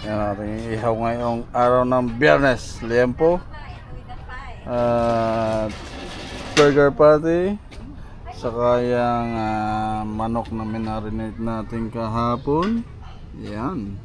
Yan natin ihaw ngayong araw ng Biyernes. Liempo. Burger patty. Saka yung manok na minarinate natin kahapon. Yan.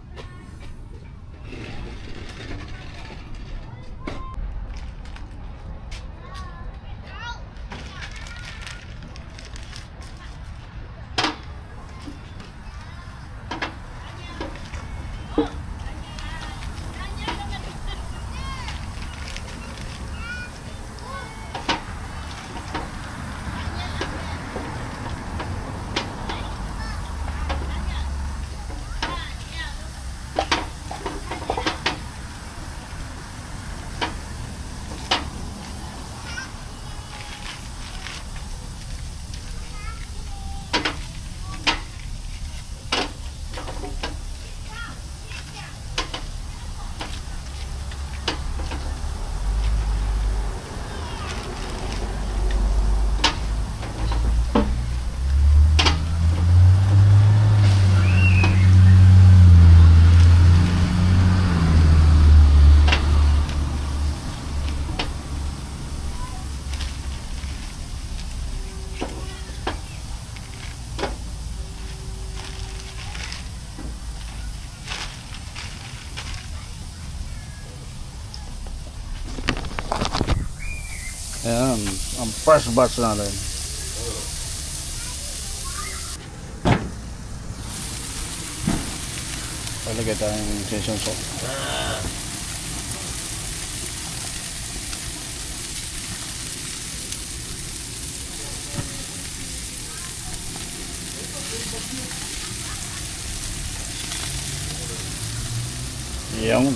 Ayan, ang first batch natin. Palagay tayong session salt. Yan.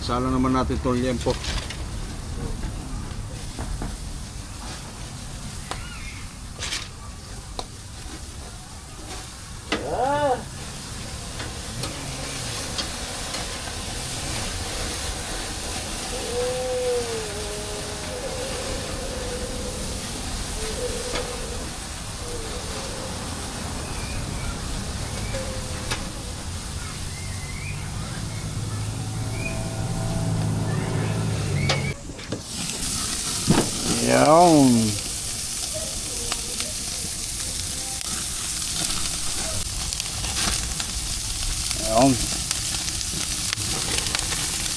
Sala naman natin itong liempo. Yan. Yan.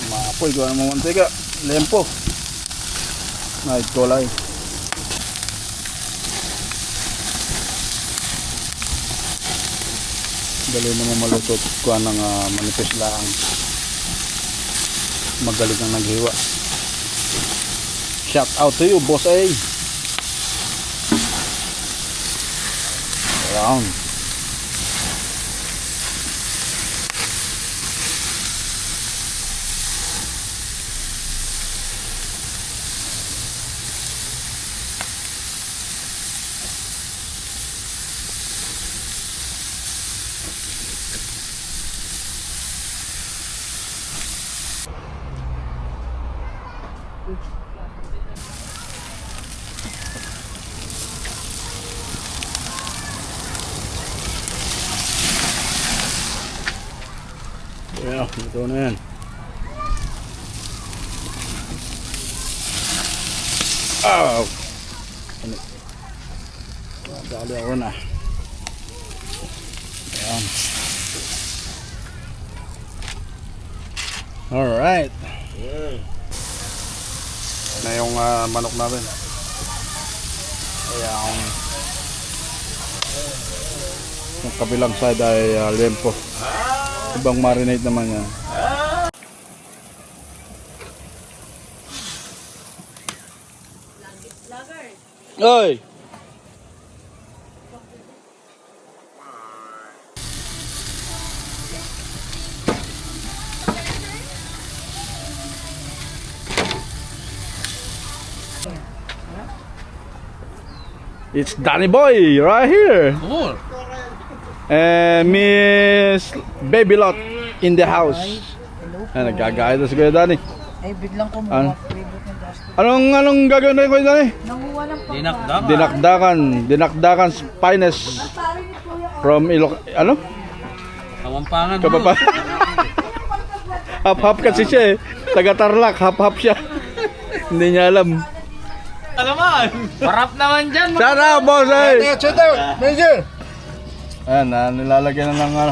Maapoy ko ng mantika. Liempo. Ay, kulay. Dali naman maluto ko ng manipis lang. Magaling ang naghiwa. Shout out to you, boss A. Around. Yeah, ito na yan. Oh! Dali ako na. Ayan. Alright. Na yung manok natin. Ayan. Yung kabilang side ay liempo. Ibang marinate naman yan. Oy! It's Danny Boy right here. Cool. And Miss Baby Lot in the house. Ay, nagkagaya na si Kuya Danny. Ay, biglang Ano? kumuha. Favorite ng Dustin. Anong gagawin na Kuya Danny? Nanguha ng Dinakdakan. Dinakdakan's finest from ano? Kawampangan. Kapapa. Hap-hap kasi siya eh. Taga Tarlac, hap-hap siya. Hindi niya alam. Alaman. Marap naman dyan. Shout out, boss eh! Shout out, Major! Ayan, nilalagyan na ng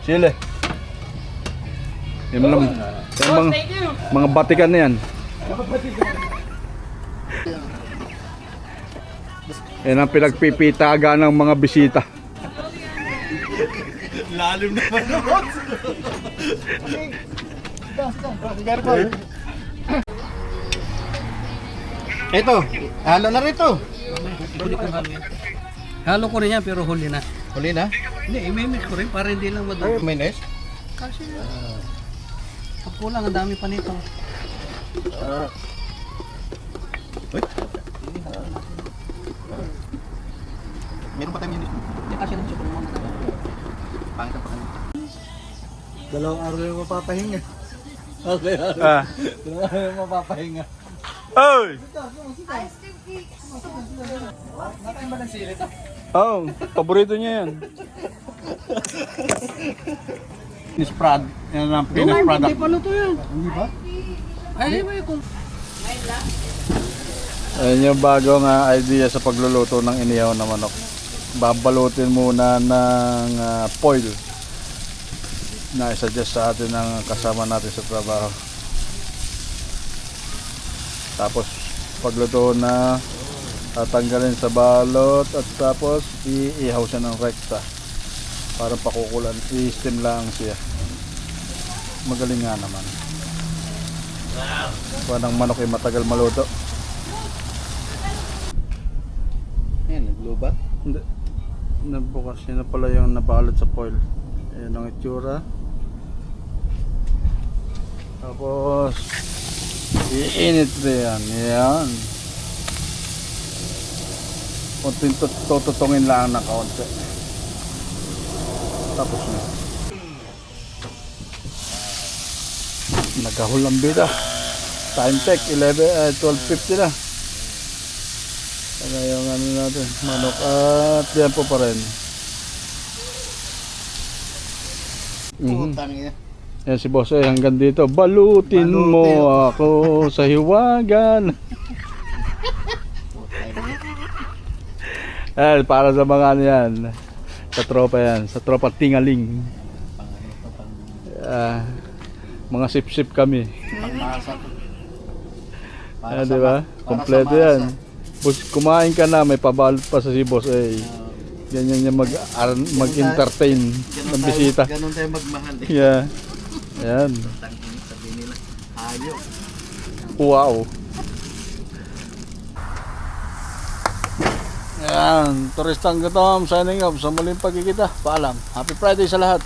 chili. Yan lang. Yung mga batikan na yan. Yan ang pinagpipitaga ng mga bisita. Lalim naman naman. Ito, halo na rito. Halo ko rin yan pero huli na. Huli na. Hindi, i-mix ko rin para hindi lang madami. Mayonnaise. Kasi pag kulang, ang dami pa nito. Meron pa tayo mayonnaise. Hindi kasi nang super mga. Pangit pa kanya. Dalawang araw yung mapapahinga. Okay. Dalawang araw yung mapapahinga. Oy! Nakain ba ng sili ito? Oh, paborito niya yan. Finished product. Yan ang finished product. Hindi pa luto yan. Hindi ba? Ay, may kung... Ayan yung bagong idea sa pagluluto ng inihaw na manok. Babalutin muna ng foil na isuggest sa atin ng kasama natin sa trabaho. Tapos pagluto na, tatanggalin sa balot at tapos iihaw siya ng rekta para pakukulan. I-steam lang siya. Magaling nga naman. Parang manok ay matagal maluto. Ayan, naglubat. Hindi. Nabukas yun na pala yung nabalot sa foil. Ayan ang itsura. Tapos iinit rin yan. Yan. Kunting tututungin lang ng kaunti. Tapos na. Nagkahulang bida. Time check 12:50 na. Kaya yung ano natin, manok at tempo pa rin. Putang ina. Yan si boss ay hanggang dito. Balutin mo ako sa hiwagan. Yan, para sa mga ano yan. Sa tropa yan. Sa tropa tingaling. Mga sip-sip kami. Pangmasa to. Diba? Kompleto yan. Kumain ka na, may pabalot pa sa si boss eh. Ganyan yung mag-entertain ng bisita. Ganun tayo magmahal eh. Yeah. Yan. Tangin sabi nila. Hayop. Wow. Yan. Turistang Gutom signing off sa muling pagkikita. Paalam. Happy Friday sa lahat.